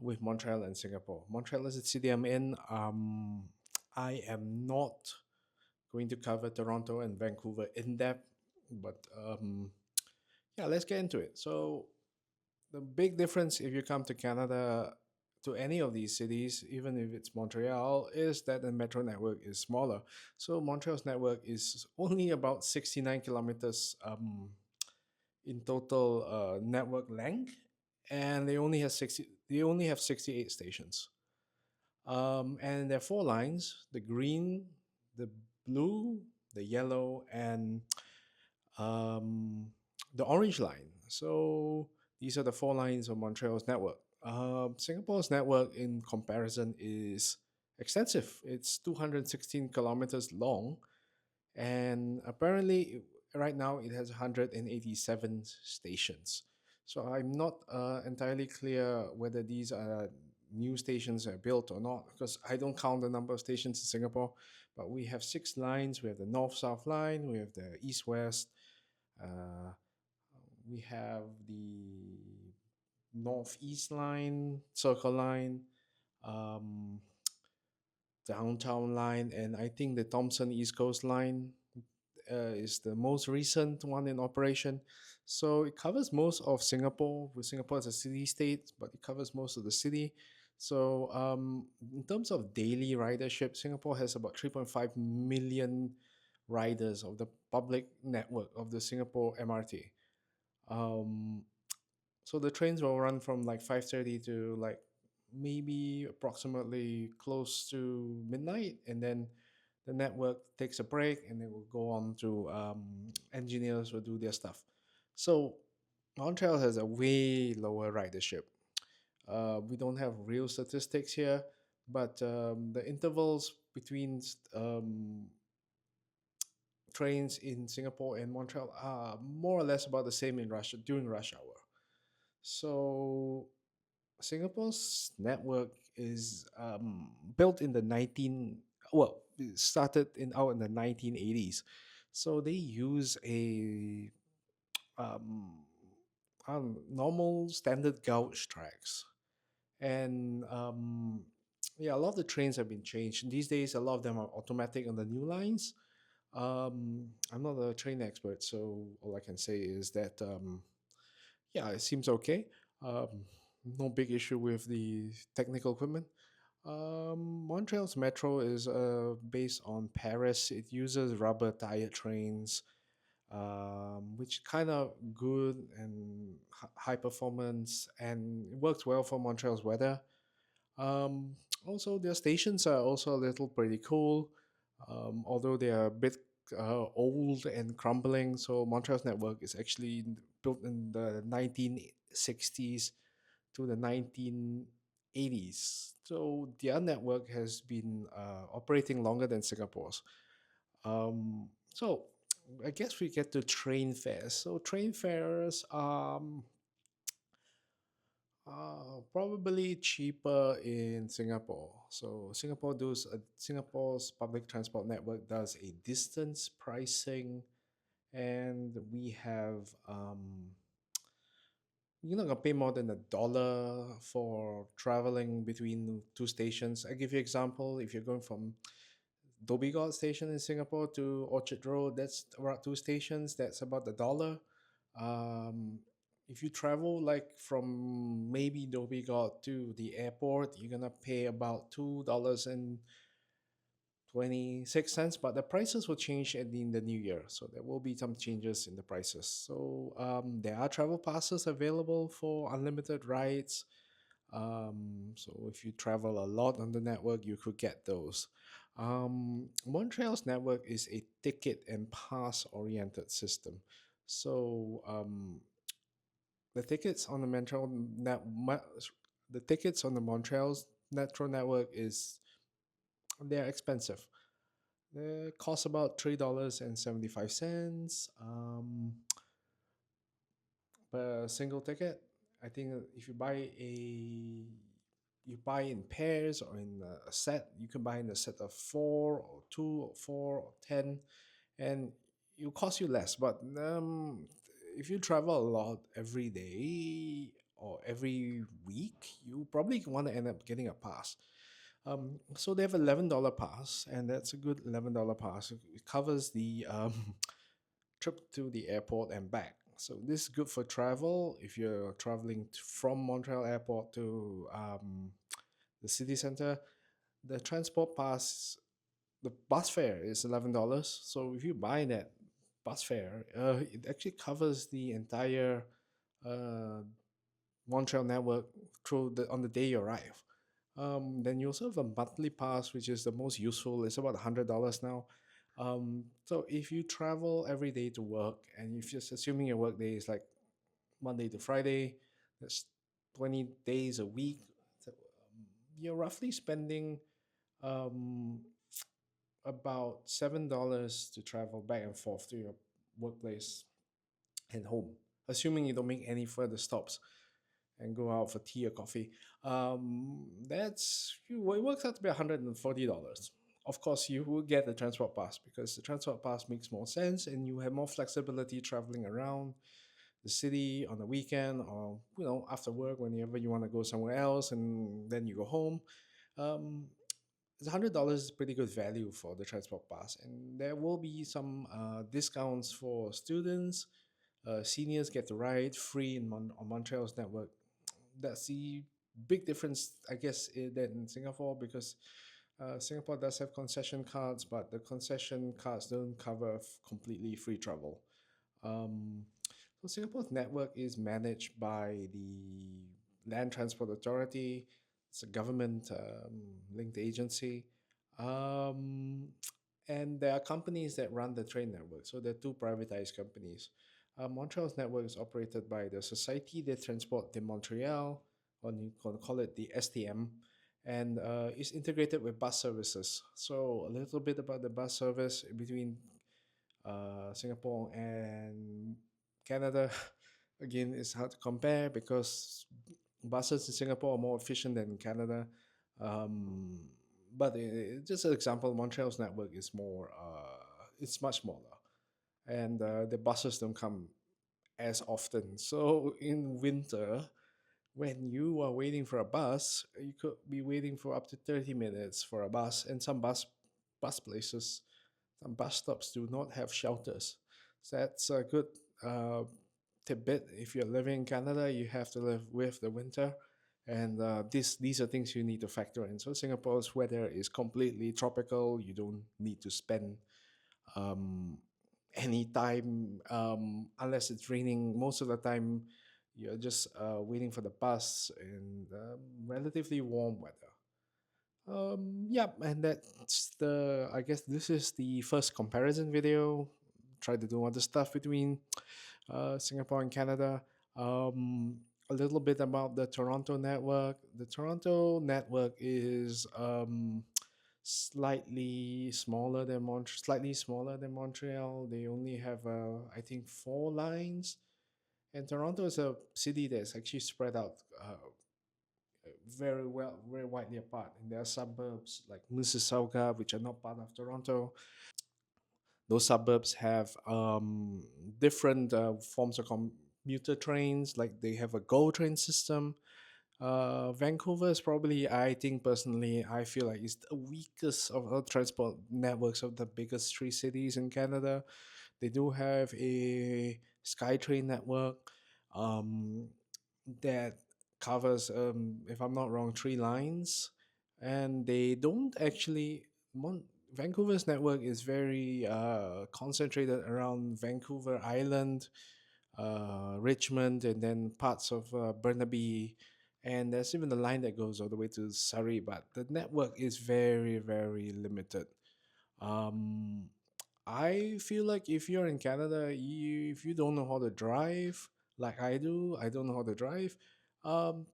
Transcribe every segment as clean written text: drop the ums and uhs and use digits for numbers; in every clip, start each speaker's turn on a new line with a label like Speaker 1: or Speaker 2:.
Speaker 1: with Montreal and Singapore. Montreal is the city I'm in. I am not going to cover Toronto and Vancouver in depth, but yeah, let's get into it. So the big difference if you come to Canada to any of these cities, even if it's Montreal, is that the metro network is smaller. So Montreal's network is only about 69 kilometers in total network length, and they only have 68 stations. And there are four lines: the green, the blue, the yellow, and um, the orange line. So these are the four lines of Montreal's network. Singapore's network, in comparison, is extensive. It's 216 kilometers long, and apparently, right now it has 187 stations. So I'm not entirely clear whether these are new stations are built or not, because I don't count the number of stations in Singapore. But we have six lines. We have the north-south line. We have the east-west. Uh, we have the northeast line, circle line, um, downtown line, and I think the Thompson East Coast line is the most recent one in operation. So it covers most of Singapore. With Singapore as a city state, but it covers most of the city. So in terms of daily ridership, Singapore has about 3.5 million riders of the public network of the Singapore MRT. Um, so the trains will run from like 5:30 to like maybe approximately close to midnight, and then the network takes a break, and it will go on to engineers will do their stuff. So Montreal has a way lower ridership. We don't have real statistics here, but the intervals between trains in Singapore and Montreal are more or less about the same in Russia during rush hour. So Singapore's network is built in the 19 well it started in out in the 1980s. So they use a um, normal standard gauge tracks, and yeah, a lot of the trains have been changed these days. A lot of them are automatic on the new lines. I'm not a train expert, so all I can say is that yeah, it seems okay. Um, no big issue with the technical equipment. Montreal's metro is based on Paris. It uses rubber tire trains, which kind of good and high performance, and it works well for Montreal's weather. Um, Also, their stations are also a little pretty cool, although they are a bit old and crumbling. So Montreal's network is actually built in the 1960s to the 1980s. So their network has been operating longer than Singapore's. So I guess we get to train fares. So train fares probably cheaper in Singapore. So Singapore's public transport network does a distance pricing, and we have you're not gonna pay more than $1 for traveling between two stations. I give you example. If you're going from Dhoby Ghaut station in Singapore to Orchard Road, that's about two stations. That's about $1. Um, if you travel like from maybe Dhoby Ghaut to the airport, you're gonna pay about $2.26, but the prices will change in the new year, so there will be some changes in the prices. So there are travel passes available for unlimited rides. So if you travel a lot on the network, you could get those. Montreal's network is a ticket and pass oriented system. So the tickets on the the tickets on the Montreal's metro network is they're expensive. They cost about $3.75 per single ticket. I think if you buy in pairs or in a set, you can buy in a set of four or two or four or 10, and it will cost you less. But if you travel a lot every day or every week, you probably want to end up getting a pass. So they have $11 pass, and that's a good $11 pass. It covers the trip to the airport and back. So this is good for travel if you're traveling from Montreal Airport to the city center. The transport pass, the bus fare is $11. So if you buy that bus fare, it actually covers the entire uh, Montreal network through on the day you arrive. Then you also have a monthly pass, which is the most useful. It's about $100 now. So if you travel every day to work, and if you're just assuming your work day is like Monday to Friday, that's 20 days a week. So, you're roughly spending um, about $7 to travel back and forth to your workplace and home, assuming you don't make any further stops and go out for tea or coffee. It works out to be $140. Of course, you will get the transport pass because the transport pass makes more sense and you have more flexibility traveling around the city on the weekend or after work whenever you want to go somewhere else and then you go home. Um, $100 is pretty good value for the transport pass, and there will be some discounts for students. Seniors get to ride free on Montreal's network. That's the big difference, I guess, than in Singapore because Singapore does have concession cards, but the concession cards don't cover completely free travel. Um, so Singapore's network is managed by the Land Transport Authority. It's a government linked agency. Um, and there are companies that run the train network. So there are two privatized companies. Montreal's network is operated by the Société de Transport de Montréal, or you can call it the STM, and is integrated with bus services. So a little bit about the bus service between Singapore and Canada. Again, it's hard to compare because buses in Singapore are more efficient than in Canada. Um, but just an example, Montreal's network is it's much smaller, and the buses don't come as often. So in winter, when you are waiting for a bus, you could be waiting for up to 30 minutes for a bus, and some bus stops do not have shelters. So that's a good uh, tidbit. If you're living in Canada, you have to live with the winter, and these are things you need to factor in. So Singapore's weather is completely tropical. You don't need to spend um, any time unless it's raining. Most of the time, you're just waiting for the bus in relatively warm weather. Yeah, and I guess this is the first comparison video. Try to do other stuff between Singapore and Canada. Um, a little bit about the Toronto network. The Toronto network is slightly smaller than Montreal. They only have I think 4 lines, and Toronto is a city that's actually spread out very widely apart. And there are suburbs like Mississauga, which are not part of Toronto. Those suburbs have different forms of commuter trains, like they have a GO train system. Vancouver is probably, I think personally, I feel like it's the weakest of the transport networks of the biggest three cities in Canada. They do have a SkyTrain network um, that covers, if I'm not wrong, 3 lines, and they don't actually. Vancouver's network is very concentrated around Vancouver Island, Richmond, and then parts of Burnaby. And there's even a line that goes all the way to Surrey, but the network is very limited. Um, I feel like if you're in Canada, if you don't know how to drive, like I don't know how to drive.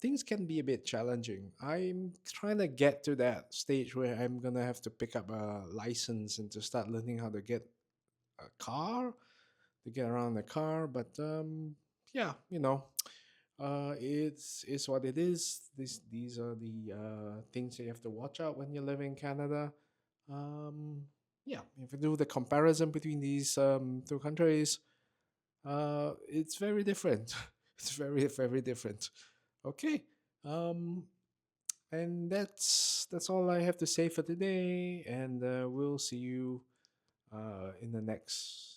Speaker 1: Things can be a bit challenging. I'm trying to get to that stage where I'm gonna have to pick up a license and to start learning how to get a car, to get around the car. But yeah, it's what it is. These are the things that you have to watch out when you live in Canada. Um, yeah, if you do the comparison between these two countries, it's very different. It's very different. Okay. Um, and that's all I have to say for today. And we'll see you in the next